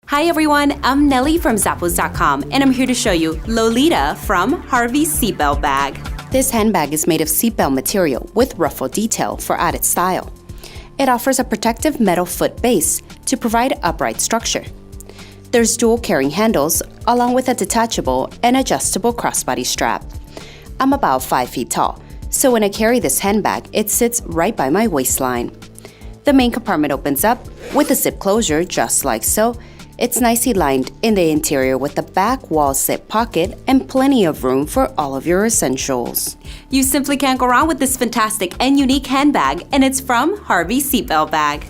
Hi everyone, I'm Nelly from Zappos.com and I'm here to show you Lolita from Harveys Seatbelt bag. This handbag is made of seatbelt material with ruffle detail for added style. It offers a protective metal foot base to provide upright structure. There's dual carrying handles along with a detachable and adjustable crossbody strap. I'm about 5 feet tall, so when I carry this handbag, it sits right by my waistline. The main compartment opens up with a zip closure just like so. It's nicely lined in the interior with a back wall zip pocket and plenty of room for all of your essentials. You simply can't go wrong with this fantastic and unique handbag, and it's from Harveys Seatbelt bag.